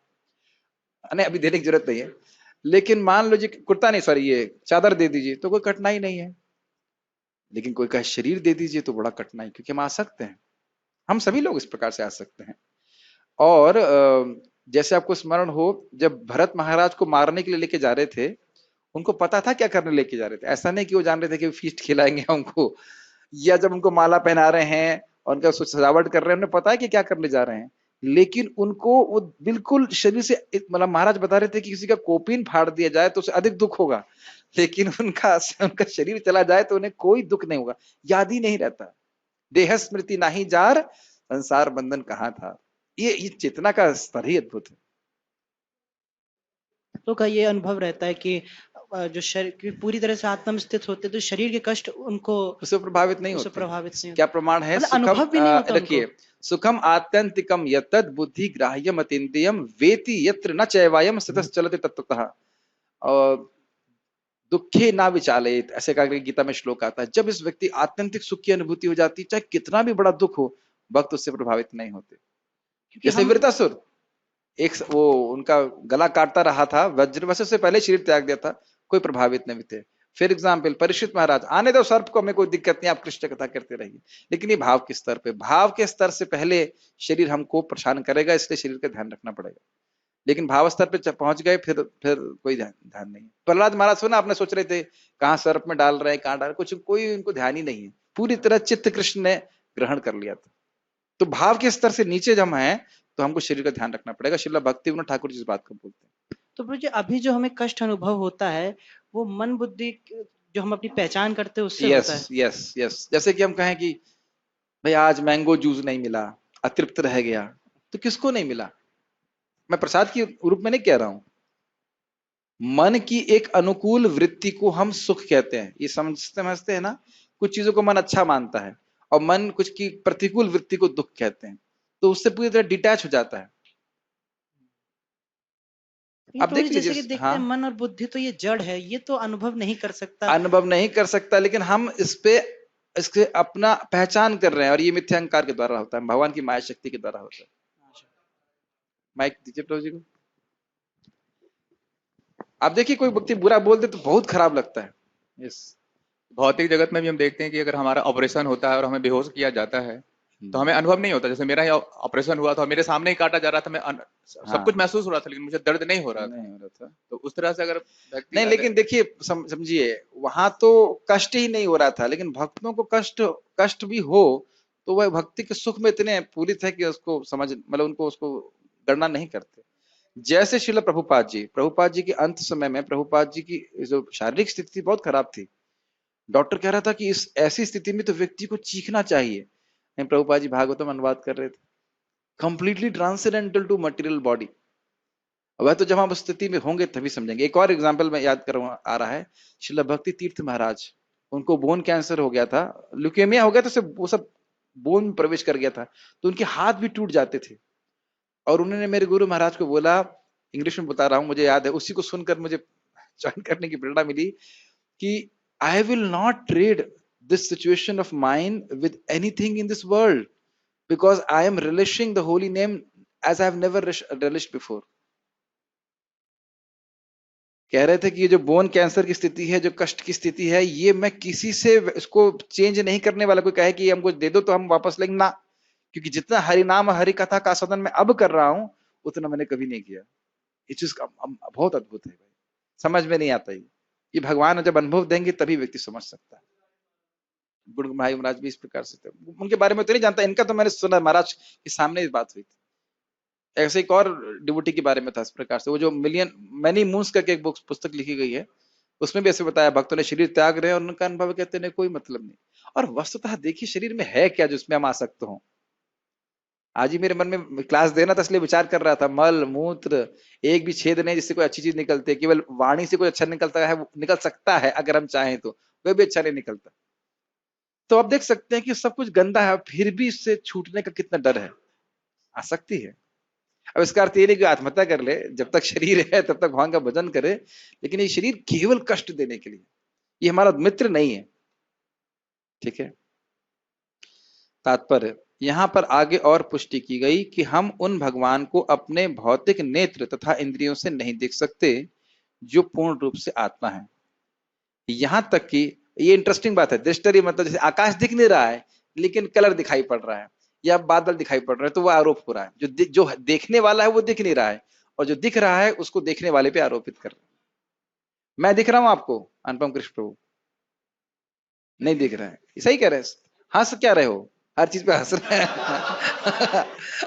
नहीं अभी देने की जरूरत नहीं है, लेकिन मान लो जी कुर्ता नहीं, सॉरी ये चादर दे दीजिए, तो कोई कठिनाई नहीं है। लेकिन कोई कहे शरीर दे दीजिए तो बड़ा कठिनाई, क्योंकि हम आ सकते हैं, हम सभी लोग इस प्रकार से आ सकते हैं। और जैसे आपको स्मरण हो, जब भरत महाराज को मारने के लिए लेके जा रहे थे, उनको पता था क्या करने लेके जा रहे थे। ऐसा नहीं कि वो जान रहे थे कि फीस्ट खिलाएंगे हमको, या जब उनको माला पहना रहे हैं और उनका सजावट कर रहे हैं, उन्हें पता है कि क्या करने जा रहे हैं, लेकिन उनको वो बिल्कुल शरीर से, मतलब महाराज बता रहे थे कि किसी का कोपिन फाड़ दिया जाए तो उसे अधिक दुख होगा, लेकिन उनका शरीर चला जाए तो उन्हें कोई दुख नहीं होगा, याद ही नहीं रहता। देह स्मृति नाही जार, संसार बंधन कहाँ था। ये चेतना का स्तर ही अद्भुत है। तो का ये अनुभव रहता है कि जो शरीर पूरी तरह से आत्मा में स्थित होते तो शरीर के कष्ट उनको उससे प्रभावित नहीं होते। क्या प्रमाण है? मतलब अनुभव भी नहीं होता। देखिए, सुखम आत्यंतिकम यतद बुद्धि ग्राह्यम अतीन्द्रियम वेति यत्र न चैवायम सतत चलते तत्वतः और दुखे ना विचालित, ऐसे करके गीता में श्लोक आता है। जब इस व्यक्ति आत्यंतिक सुख की अनुभूति हो जाती, चाहे कितना भी बड़ा दुख हो, भक्त उससे प्रभावित नहीं होते। जैसे वृत्तासुर, एक वो उनका गला काटता रहा था, वज्रवश से पहले शरीर त्याग दिया था, कोई प्रभावित नहीं थे। फिर एग्जाम्पल परीक्षित महाराज, आने दो सर्प को, हमें कोई दिक्कत नहीं, आप कृष्ण कथा करते रहिए। लेकिन ये भाव के स्तर पे, भाव के स्तर से पहले शरीर हमको परेशान करेगा, इसलिए शरीर का ध्यान रखना पड़ेगा। लेकिन भाव स्तर पे पहुंच गए, फिर कोई ध्यान नहीं। प्रहलाद महाराज सुना आपने, सोच रहे थे कहाँ सर्प में डाल रहे हैं, कहाँ डाल, कुछ कोई उनको ध्यान ही नहीं है, पूरी तरह चित्त कृष्ण ने ग्रहण कर लिया था। तो भाव के स्तर से नीचे जब हम हैं तो हमको शरीर का ध्यान रखना पड़ेगा। श्रील भक्ति विनोद ठाकुर जी इस बात को बोलते हैं। तो प्रभु जी, अभी जो हमें कष्ट अनुभव होता है वो मन बुद्धि जो हम अपनी पहचान करते हैं उससे होता है। Yes yes. जैसे कि हम कहें कि भाई आज मैंगो जूस नहीं मिला, अतृप्त रह गया, तो किसको नहीं मिला? मैं प्रसाद के रूप में नहीं कह रहा हूं, मन की एक अनुकूल वृत्ति को हम सुख कहते हैं। ये समझते हैं ना, कुछ चीजों को मन अच्छा मानता है और मन कुछ की प्रतिकूल वृत्ति को दुख कहते हैं, तो उससे पूरी तरह डिटैच हो जाता है। अब देख लीजिए, जैसे कि देखते हैं मन और बुद्धि तो ये जड़ है, ये तो अनुभव नहीं कर सकता, लेकिन हम इसके अपना पहचान कर रहे हैं, और ये मिथ्या अहंकार के द्वारा होता है, भगवान की माया शक्ति के द्वारा होता है। माइक दीजिए प्रभु जी को। आप देखिए, कोई व्यक्ति बुरा बोल दे तो बहुत खराब लगता है। यस, भौतिक जगत में भी हम देखते हैं कि अगर हमारा ऑपरेशन होता है और हमें बेहोश किया जाता है तो हमें अनुभव नहीं होता। जैसे मेरा ही ऑपरेशन हुआ था, मेरे सामने ही काटा जा रहा था, मैं सब कुछ महसूस हो रहा था, लेकिन मुझे दर्द नहीं हो रहा था। तो उस तरह से अगर नहीं, लेकिन देखिए समझिए, वहां तो कष्ट ही नहीं हो रहा था, लेकिन भक्तों को कष्ट भी हो तो वह भक्ति के सुख में इतने पूरित है कि उसको मतलब उनको उसको गणना नहीं करते। जैसे श्रील प्रभुपाद जी के अंत समय में, प्रभुपाद जी की जो शारीरिक स्थिति बहुत खराब थी, डॉक्टर कह रहा था कि इस ऐसी स्थिति में तो व्यक्ति को चीखना चाहिए। प्रभुपाद जी भागवतम अनुवाद कर रहे थे, completely transcendental to material body. वह तो जब हम उस स्थिति में होंगे तभी समझेंगे। एक और एग्जाम्पल मैं याद कर आ रहा है, श्रील भक्ति तीर्थ महाराज, उनको बोन कैंसर हो गया था, ल्यूकेमिया हो गया था, वो सब बोन में प्रवेश कर गया था, तो उनके हाथ भी टूट जाते थे। और उन्होंने मेरे गुरु महाराज को बोला, इंग्लिश में बता रहा हूं, मुझे याद है, उसी को सुनकर मुझे ज्वाइन करने की प्रेरणा मिली कि I will not trade this situation of mine with anything in this world, because I am relishing the holy name as I have never relished before. कह रहे थे कि ये जो बोन कैंसर की स्थिति है, जो कष्ट की स्थिति है, ये मैं किसी से इसको चेंज नहीं करने वाला। कोई कहे कि हमको दे दो तो हम वापस लेंगे ना, क्योंकि जितना हरि नाम हरि कथा का आस्वादन मैं अब कर रहा हूं उतना मैंने कभी नहीं किया। ये चीज बहुत अद्भुत है भाई, समझ में नहीं आता। ये भगवान जब अनुभव देंगे तभी व्यक्ति समझ सकता है। गुरु भाई महाराज भी इस प्रकार से थे, उनके बारे में तो नहीं जानता, इनका तो मैंने सुना, महाराज के सामने इस बात हुई थी। ऐसे एक और डिवोटी के बारे में था इस प्रकार से, वो जो मैनी मून्स करके एक पुस्तक लिखी गई है, उसमें भी ऐसे बताया, भक्तों ने शरीर त्याग रहे हैं और उनका अनुभव कहते हैं कोई मतलब नहीं। और वस्तुतः देखिए, शरीर में है क्या जिसमें हम आसक्त हों? आज ही मेरे मन में क्लास देना था, इसलिए विचार कर रहा था, मल मूत्र एक भी छेद नहीं जिससे कोई अच्छी चीज निकलती है, केवल वाणी से कोई अच्छा निकल सकता है अगर हम चाहें तो, वह भी अच्छा नहीं निकलता। तो आप देख सकते हैं कि सब कुछ गंदा है, फिर भी इससे छूटने का कितना डर है, आसक्ति है। अब इसका अर्थ ये नहीं कि आत्महत्या कर ले, जब तक शरीर है तब तक भगवान का भजन करे, लेकिन ये शरीर केवल कष्ट देने के लिए, ये हमारा मित्र नहीं है। ठीक है, तात्पर्य यहां पर आगे और पुष्टि की गई कि हम उन भगवान को अपने भौतिक नेत्र तथा इंद्रियों से नहीं देख सकते जो पूर्ण रूप से आत्मा है। यहां तक कि ये इंटरेस्टिंग बात है, दृष्टि मतलब जैसे आकाश दिख नहीं रहा है लेकिन कलर दिखाई पड़ रहा है, या बादल दिखाई पड़ रहे हैं, तो वो आरोप हो रहा है। जो देखने वाला है वो दिख नहीं रहा है, और जो दिख रहा है उसको देखने वाले पे आरोपित कर रहे हैं। मैं दिख रहा हूं आपको अनुपम कृष्ण प्रभु? नहीं दिख रहा है, सही कह रहे हैं। हंस क्या रहे हो, हर चीज पे हंस रहे हैं।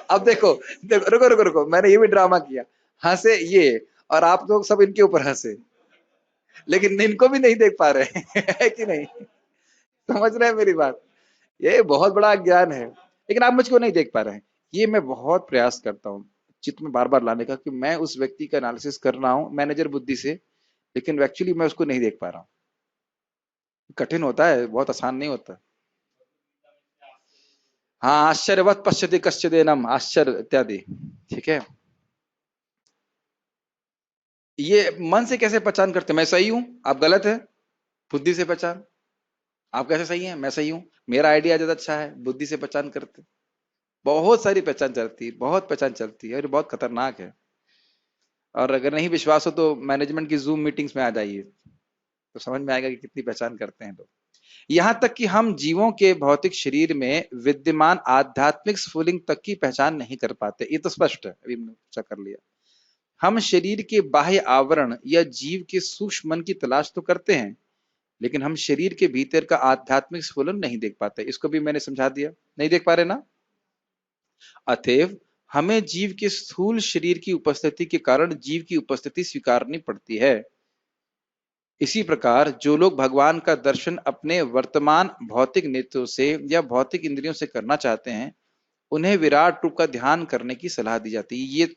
अब देखो देखो, रुको रुको रुको, मैंने ये भी ड्रामा किया, हंसे ये और आप लोग सब इनके ऊपर हंसे, लेकिन इनको भी नहीं देख पा रहे है कि नहीं? समझ रहे हैं मेरी बात? ये बहुत बड़ा ज्ञान है, लेकिन आप मुझको नहीं देख पा रहे हैं। ये मैं बहुत प्रयास करता हूँ चित्त में बार बार लाने का, कि मैं उस व्यक्ति का एनालिसिस कर रहा हूँ मैनेजर बुद्धि से, लेकिन एक्चुअली मैं उसको नहीं देख पा रहा हूँ। कठिन होता है, बहुत आसान नहीं होता। हाँ, आश्चर्यवत पश्यति कश्चिदेनम, आश्चर्य इत्यादि, ठीक है। ये मन से कैसे पहचान करते, मैं सही हूं आप गलत है? बुद्धि से पहचान। आप कैसे सही हैं, मैं सही हूं, मेरा आइडिया ज्यादा अच्छा है, बुद्धि से पहचान करते। बहुत सारी पहचान चलती है, बहुत पहचान चलती है, और बहुत खतरनाक है। और अगर नहीं विश्वास हो तो मैनेजमेंट की जूम मीटिंग्स में आ जाइए, तो समझ में आएगा कि कितनी पहचान करते हैं लोग। यहां तक कि हम जीवों के भौतिक शरीर में विद्यमान आध्यात्मिक स्फुलिंग तक की पहचान नहीं कर पाते। ये तो स्पष्ट है, अभी हमने चर्चा कर लिया। हम शरीर के बाह्य आवरण या जीव के सूक्ष्म मन की तलाश तो करते हैं, लेकिन हम शरीर के भीतर का आध्यात्मिक स्फुलन नहीं देख पाते। इसको भी मैंने समझा दिया, नहीं देख पा रहे ना? अतएव हमें जीव के स्थूल शरीर की उपस्थिति के कारण जीव की उपस्थिति स्वीकारनी पड़ती है। इसी प्रकार जो लोग भगवान का दर्शन अपने वर्तमान भौतिक नेत्रों से या भौतिक इंद्रियों से करना चाहते हैं, उन्हें विराट रूप का ध्यान करने की सलाह दी जाती है।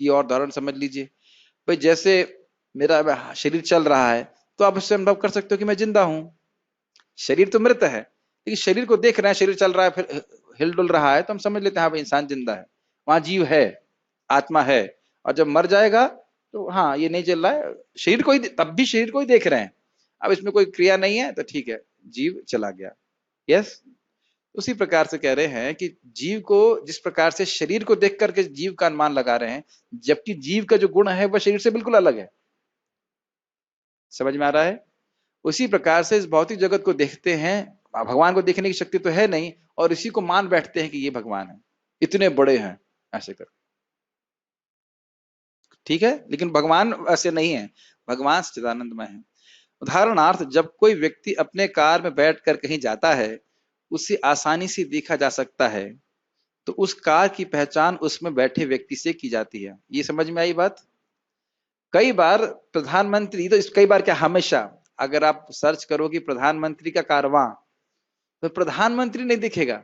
ये और उदाहरण समझ लीजिए भाई, जैसे मेरा शरीर चल रहा है, तो आप उससे अनुभव कर सकते हो कि मैं जिंदा हूं। शरीर तो मृत है, लेकिन शरीर को देख रहे हैं, शरीर चल रहा है, फिर हिलडुल रहा है, तो हम समझ लेते हैं हाँ भाई इंसान जिंदा है, वहां जीव है, आत्मा है। और जब मर जाएगा तो हाँ ये नहीं चल रहा है, शरीर को ही, तब भी शरीर को ही देख रहे हैं, अब इसमें कोई क्रिया नहीं है, तो ठीक है, जीव चला गया। यस, उसी प्रकार से कह रहे हैं कि जीव को, जिस प्रकार से शरीर को देख करके जीव का अनुमान लगा रहे हैं, जबकि जीव का जो गुण है वह शरीर से बिल्कुल अलग है। समझ में आ रहा है? उसी प्रकार से इस भौतिक जगत को देखते हैं, भगवान को देखने की शक्ति तो है नहीं, और इसी को मान बैठते हैं कि ये भगवान है, इतने बड़े हैं, ऐसे कर, ठीक है। लेकिन भगवान ऐसे नहीं है, भगवान सच्चिदानंदमय है। उदाहरणार्थ, जब कोई व्यक्ति अपने कार में बैठकर कहीं जाता है, उसे आसानी से देखा जा सकता है, तो उस कार की पहचान उसमें बैठे व्यक्ति से की जाती है। ये समझ में आई बात? कई बार प्रधानमंत्री, तो कई बार क्या, हमेशा अगर आप सर्च करो कि प्रधानमंत्री का कारवां, तो प्रधानमंत्री नहीं दिखेगा,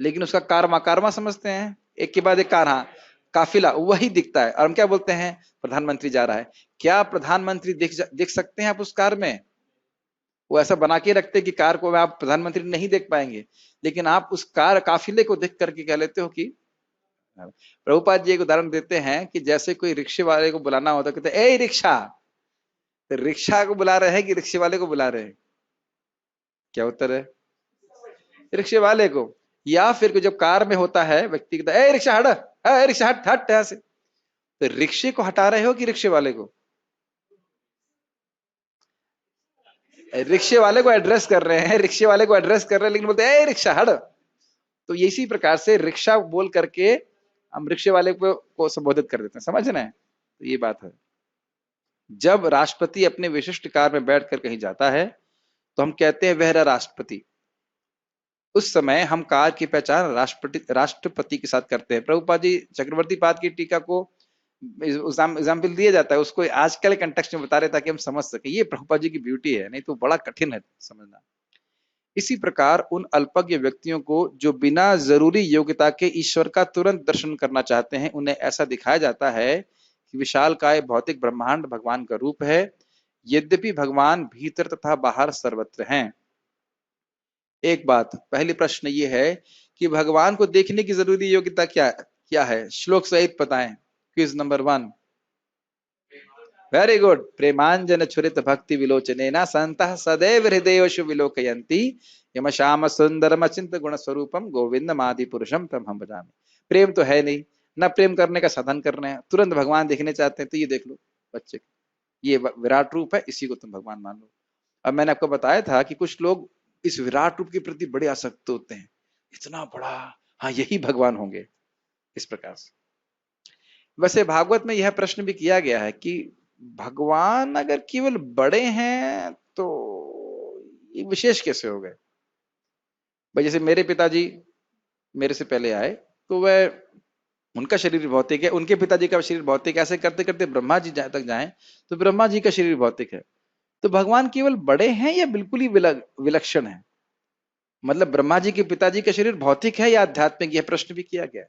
लेकिन उसका कारवां, कारवां समझते हैं, एक के बाद एक कार, हाँ, काफिला, वही दिखता है। और हम क्या बोलते हैं, प्रधानमंत्री जा रहा है। क्या प्रधानमंत्री देख सकते हैं आप उस कार में? वो ऐसा बना के रखते कि कार को आप प्रधानमंत्री नहीं देख पाएंगे, लेकिन आप उस कार काफिले को देख करके कह लेते हो कि। प्रभुपाद जी एक उदाहरण देते हैं कि जैसे कोई रिक्शे वाले को बुलाना होता, कहते ए रिक्शा, तो रिक्शा को बुला रहे हैं कि रिक्शे वाले को बुला रहे हैं? क्या उत्तर है? रिक्शे वाले को। या फिर जब कार में होता है, व्यक्ति कहता है ए रिक्शा हट, ए रिक्शा हट हट यहां से, तो रिक्शे को हटा रहे हो कि रिक्शे वाले को? रिक्शे वाले को एड्रेस कर रहे हैं, रिक्शे वाले को एड्रेस कर रहे हैं, लेकिन बोलते हैं ए रिक्शा हट। तो इसी प्रकार से रिक्शा बोल करके हम रिक्शे वाले को संबोधित कर देते हैं। समझ रहे हैं? तो ये बात है। जब राष्ट्रपति अपने विशिष्ट कार में बैठकर कहीं जाता है, तो हम कहते हैं वह रहा राष्ट्रपति। उस समय हम कार की पहचान राष्ट्रपति के साथ करते हैं। प्रभुपाद जी चक्रवर्ती पाद की टीका को एग्जाम्पल दिया जाता है, उसको आजकल कंटेक्स्ट में बता रहे ताकि हम समझ सके। ये प्रभुपाद जी की ब्यूटी है, नहीं तो बड़ा कठिन है समझना। इसी प्रकार उन अल्पज्ञ व्यक्तियों को जो बिना जरूरी योग्यता के ईश्वर का तुरंत दर्शन करना चाहते हैं, उन्हें ऐसा दिखाया जाता है कि विशालकाय भौतिक ब्रह्मांड भगवान का रूप है, यद्यपि भगवान भीतर तथा बाहर सर्वत्र हैं। एक बात, पहली प्रश्न ये है कि भगवान को देखने की जरूरी योग्यता क्या है? श्लोक सहित बताएं। Quiz number 1। Very good. प्रेमांजन छुरित भक्ति विलोचनेना संतः सदैव हृदयेषु विलोकयन्ति यम श्याम सुंदरम अचिंत गुण स्वरूपम गोविंदम आदि पुरुषम तम हम भजामि। प्रेम तो है नहीं, ना प्रेम करने का साधन कर रहे हैं, तुरंत भगवान देखने चाहते हैं। तो ये देख लो बच्चे, ये विराट रूप है, इसी को तुम भगवान मान लो। अब मैंने आपको बताया था कि कुछ लोग इस विराट रूप के प्रति बड़े आसक्त होते हैं, इतना बड़ा हाँ यही भगवान होंगे, इस प्रकार से। वैसे भागवत में यह प्रश्न भी किया गया है कि भगवान अगर केवल बड़े हैं तो ये विशेष कैसे हो गए। भाई जैसे मेरे पिताजी मेरे से पहले आए, तो वह उनका शरीर भौतिक है, उनके पिताजी का शरीर भौतिक है, ऐसे करते करते ब्रह्मा जी तक जाएं तो ब्रह्मा जी का शरीर भौतिक है। तो भगवान केवल बड़े हैं या बिल्कुल ही विलक्षण है? मतलब ब्रह्मा जी के पिताजी का शरीर भौतिक है या आध्यात्मिक, यह प्रश्न भी किया गया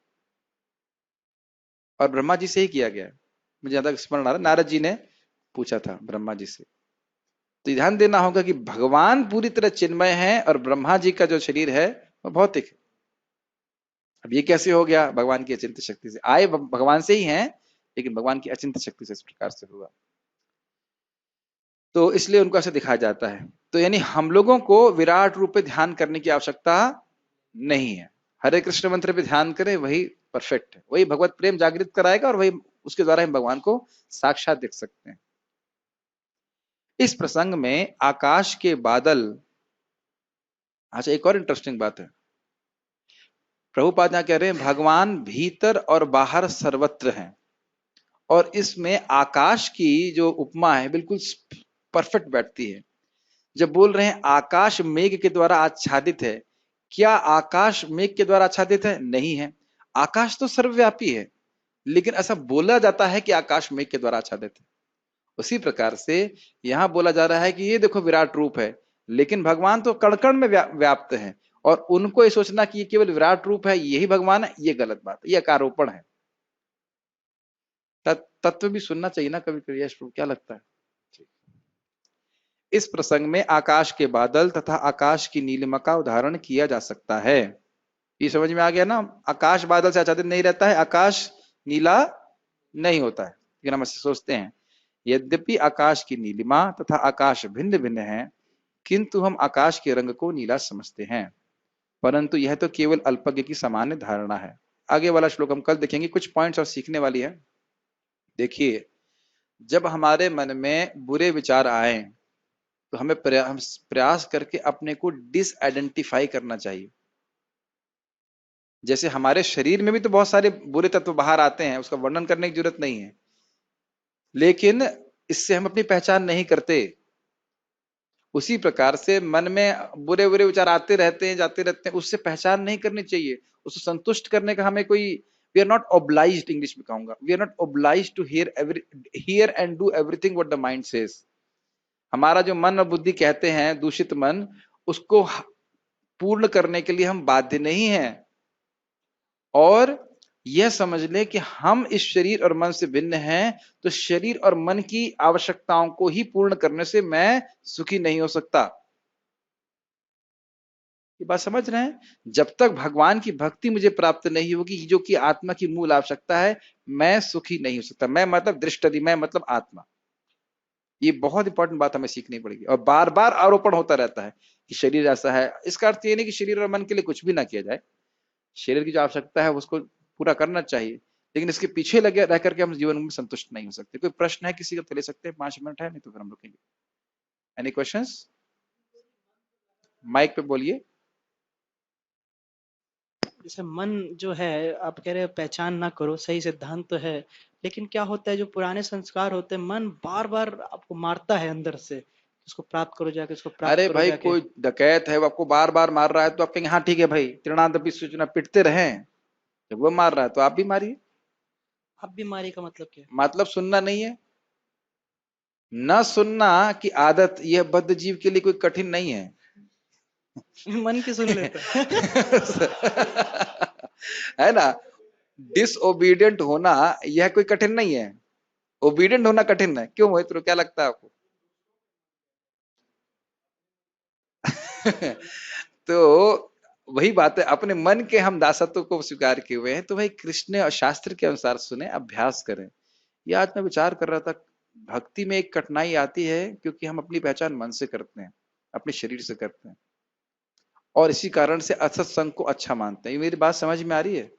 और ब्रह्मा जी से ही किया गया। मुझे ज्यादा स्मरण आ रहा, नारद जी ने पूछा था ब्रह्मा जी से। तो ध्यान देना होगा कि भगवान पूरी तरह चिन्मय है और ब्रह्मा जी का जो शरीर है वो भौतिक है। अब ये कैसे हो गया? भगवान की अचिंत्य शक्ति से आए, भगवान से ही हैं लेकिन भगवान की अचिंत्य शक्ति से इस प्रकार से हुआ, तो इसलिए उनको ऐसे दिखाया जाता है। तो यानी हम लोगों को विराट रूप पे ध्यान करने की आवश्यकता नहीं है। हरे कृष्ण मंत्र पे ध्यान करें, वही परफेक्ट है, वही भगवत प्रेम जागृत कराएगा और वही उसके द्वारा हम भगवान को साक्षात देख सकते हैं। इस प्रसंग में आकाश के बादल, अच्छा एक और इंटरेस्टिंग बात है, प्रभुपाद यहाँ कह रहे हैं भगवान भीतर और बाहर सर्वत्र हैं, और इसमें आकाश की जो उपमा है बिल्कुल परफेक्ट बैठती है। जब बोल रहे हैं आकाश मेघ के द्वारा आच्छादित है, क्या आकाश मेघ के द्वारा आच्छादित है? नहीं है। आकाश तो सर्वव्यापी है, लेकिन ऐसा बोला जाता है कि आकाश मेघ के द्वारा आच्छादित है। उसी प्रकार से यहां बोला जा रहा है कि ये देखो विराट रूप है, लेकिन भगवान तो कण कण में व्याप्त है, और उनको ये सोचना कि ये केवल विराट रूप है यही भगवान है, ये गलत बात है, ये अकारोपण है। तत्व भी सुनना चाहिए ना कभी कभी, क्या लगता है? इस प्रसंग में आकाश के बादल तथा आकाश की नीलिमा का उदाहरण किया जा सकता है। ये समझ में आ गया ना? आकाश बादल से आच्छादित नहीं रहता है, आकाश नीला नहीं होता है, लेकिन हम ऐसे सोचते हैं। यद्यपि आकाश की नीलिमा तथा आकाश भिन्न भिन्न है, किंतु हम आकाश के रंग को नीला समझते हैं, परंतु यह तो केवल अल्पज्ञ की सामान्य धारणा है। आगे वाला श्लोक हम कल देखेंगे, कुछ पॉइंट्स और सीखने वाली है। देखिए, जब हमारे मन में बुरे विचार आए तो हमें प्रयास करके अपने को डिसआइडेंटिफाई करना चाहिए। जैसे हमारे शरीर में भी तो बहुत सारे बुरे तत्व बाहर आते हैं, उसका वर्णन करने की जरूरत नहीं है, लेकिन इससे हम अपनी पहचान नहीं करते। उसी प्रकार से मन में बुरे बुरे विचार आते रहते हैं, जाते रहते हैं, उससे पहचान नहीं करनी चाहिए। उसको संतुष्ट करने का हमें कोई, we are not obliged, English में कहूंगा, we are not obliged to hear and do everything what the mind says. हमारा जो मन और बुद्धि कहते हैं, दूषित मन, उसको पूर्ण करने के लिए हम बाध्य नहीं हैं। और यह समझ ले कि हम इस शरीर और मन से भिन्न हैं, तो शरीर और मन की आवश्यकताओं को ही पूर्ण करने से मैं सुखी नहीं हो सकता। ये बात समझ रहे हैं? जब तक भगवान की भक्ति मुझे प्राप्त नहीं होगी, जो कि आत्मा की मूल आवश्यकता है, मैं सुखी नहीं हो सकता। मैं मतलब दृष्टि, मैं मतलब आत्मा। ये बहुत इंपॉर्टेंट बात हमें सीखनी पड़ेगी। और बार बार आरोपण होता रहता है कि शरीर ऐसा है, इसका अर्थ ये नहीं कि शरीर और मन के लिए कुछ भी ना किया जाए। शरीर की जो आवश्यकता है उसको पूरा करना चाहिए, लेकिन इसके पीछे लगे रह करके हम जीवन में संतुष्ट नहीं हो सकते। कोई प्रश्न है किसी का तो ले सकते हैं, 5 मिनट है, नहीं तो फिर हम रुकेंगे। Any questions? माइक पे बोलिए। जैसे मन जो है, आप कह रहे हो पहचान ना करो, सही सिद्धांत तो है, लेकिन क्या होता है जो पुराने संस्कार होते हैं, मन बार बार आपको मारता है अंदर से, उसको प्राप्त करो जाके, उसको प्राप्त अरे करो भाई, जाके। कोई डकैत है वो आपको बार बार मार रहा है तो आप कहेंगे हाँ ठीक है भाई, त्रिणादपि सूचना, पिटते रहे। जब वो मार रहा है तो आप भी मारिए। अब बीमारी का मतलब क्या मतलब सुनना नहीं है, न सुनना की आदत यह बद्ध जीव के लिए कोई कठिन नहीं है। है? मन की सुन लेता है। है ना? डिसओबीडियंट होना यह कोई कठिन नहीं है, ओबीडियंट होना कठिन है। क्यों मोहित, क्या लगता है आपको? तो वही बात है, अपने मन के हम दासत्व को स्वीकार किए हुए हैं, तो भाई कृष्ण और शास्त्र के अनुसार सुने, अभ्यास करें। ये आज मैं विचार कर रहा था, भक्ति में एक कठिनाई आती है क्योंकि हम अपनी पहचान मन से करते हैं, अपने शरीर से करते हैं, और इसी कारण से असत्संग को अच्छा मानते हैं। ये मेरी बात समझ में आ रही है?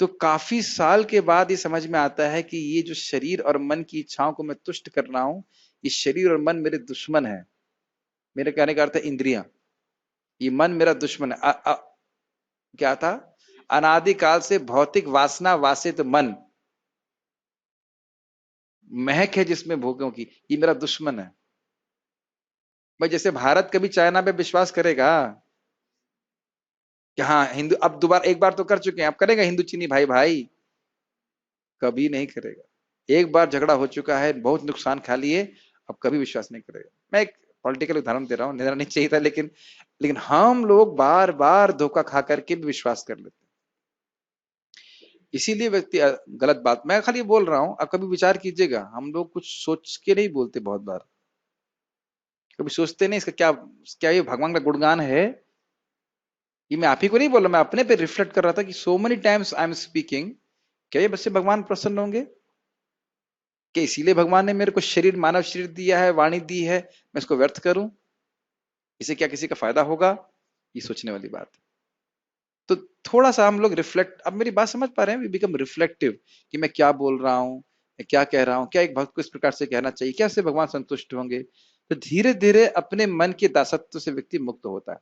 तो काफी साल के बाद ये समझ में आता है कि ये जो शरीर और मन की इच्छाओं को मैं तुष्ट कर रहा हूं, ये शरीर और मन मेरे दुश्मन है। मेरे कहने का अर्थ है इंद्रियां, ये मन मेरा दुश्मन है। क्या था? अनादिकाल से भौतिक वासना वासित मन, महक है जिसमें भोगों की, ये मेरा दुश्मन है। भाई जैसे भारत कभी चाइना पे विश्वास करेगा कि हाँ हिंदू, अब दोबारा एक बार तो कर चुके हैं, अब करेगा हिंदू चीनी भाई भाई? कभी नहीं करेगा। एक बार झगड़ा हो चुका है, बहुत नुकसान खा लिए, अब कभी विश्वास नहीं करेगा। मैं एक पॉलिटिकल उदाहरण दे रहा हूँ, देना नहीं चाहिए था, लेकिन लेकिन हम लोग बार बार धोखा खा करके भी विश्वास कर लेते हैं। इसीलिए व्यक्ति गलत बात, मैं खाली बोल रहा हूं, अब कभी विचार कीजिएगा, हम लोग कुछ सोच के नहीं बोलते, बहुत बार कभी सोचते नहीं इसका क्या, क्या ये भगवान का गुणगान है? ये मैं आप ही को नहीं बोल रहा, मैं अपने पे रिफ्लेक्ट कर रहा था कि so many times I am speaking, क्या ये बस से भगवान प्रसन्न होंगे? कि इसीलिए भगवान ने मेरे को शरीर, मानव शरीर दिया है, वाणी दी है, मैं इसको व्यर्थ करूं? इसे क्या किसी का फायदा होगा? ये सोचने वाली बात है। तो थोड़ा सा हम लोग रिफ्लेक्ट, अब मेरी बात समझ पा रहे हैं, वी बिकम रिफ्लेक्टिव कि मैं क्या बोल रहा हूँ, मैं क्या कह रहा हूँ, क्या एक भक्त को इस प्रकार से कहना चाहिए, क्या इससे भगवान संतुष्ट होंगे? तो धीरे धीरे अपने मन के दासत्व से व्यक्ति मुक्त होता है।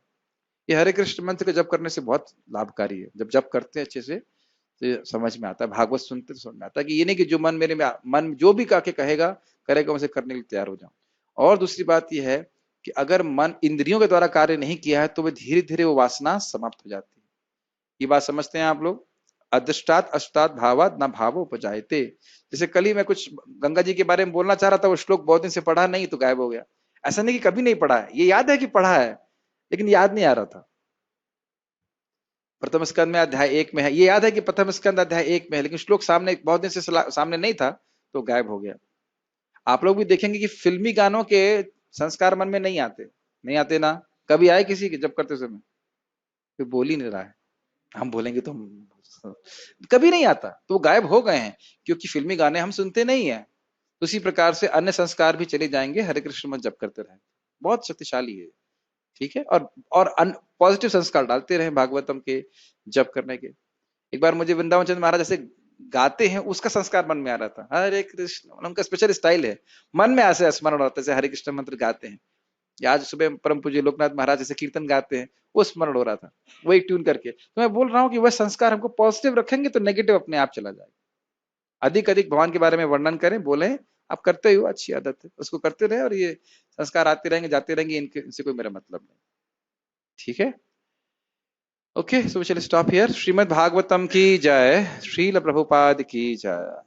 ये हरे कृष्ण मंत्र को जप करने से बहुत लाभकारी है। जब जप करते हैं अच्छे से तो ये समझ में आता है, भागवत सुनते तो समझ में आता है कि ये नहीं कि जो मन मेरे में, मन जो भी काके कहेगा करेगा, उसे करने के लिए तैयार हो जाऊं। और दूसरी बात यह है कि अगर मन इंद्रियों के द्वारा कार्य नहीं किया है तो वह धीरे धीरे वो वासना समाप्त हो जाती है। ये बात समझते हैं आप लोग? अदृष्टात अष्टात भावात न भावो उपजायते। जैसे कल ही मैं कुछ गंगा जी के बारे में बोलना चाह रहा था, वो श्लोक बहुत दिन से पढ़ा नहीं तो गायब हो गया। ऐसा नहीं कि कभी नहीं पढ़ा है, ये याद है कि पढ़ा है, लेकिन याद नहीं आ रहा था। प्रथम स्कंद में अध्याय 1 में है, ये याद है कि प्रथम स्कंद अध्याय 1 में है, लेकिन श्लोक सामने बहुत दिन से सामने नहीं था तो गायब हो गया। आप लोग भी देखेंगे कि फिल्मी गानों के संस्कार मन में नहीं आते, नहीं आते ना? कभी आए किसी के जब करते समय? कोई बोल ही नहीं रहा है, हम बोलेंगे तो कभी नहीं आता, तो वो गायब हो गए हैं, क्योंकि फिल्मी गाने हम सुनते नहीं है। तो उसी प्रकार से अन्य संस्कार भी चले जाएंगे, हरे कृष्ण मत जप करते रहे, बहुत शक्तिशाली है। ठीक है? और पॉजिटिव संस्कार डालते रहे भागवतम के जप करने के। एक बार मुझे वृंदावन चंद्र महाराज जैसे गाते हैं, उसका संस्कार मन में आ रहा था, हरे कृष्ण, उनका स्पेशल स्टाइल है, मन में ऐसे स्मरण होता है, जैसे हरे कृष्ण मंत्र गाते हैं, या आज सुबह परम पूज्य लोकनाथ महाराज जैसे कीर्तन गाते हैं, वो स्मरण हो रहा था, वही ट्यून करके। तो मैं बोल रहा हूँ कि वह संस्कार हमको पॉजिटिव रखेंगे तो नेगेटिव अपने आप चला जाएगा। अधिक अधिक भगवान के बारे में वर्णन करें, बोले, आप करते हो, अच्छी आदत है, उसको करते रहे, और ये संस्कार आते रहेंगे जाते रहेंगे, इनसे कोई मेरा मतलब नहीं। ठीक है? ओके, सो चलिए स्टॉप हियर। श्रीमद् भागवतम की जय, श्रील प्रभुपाद की जय।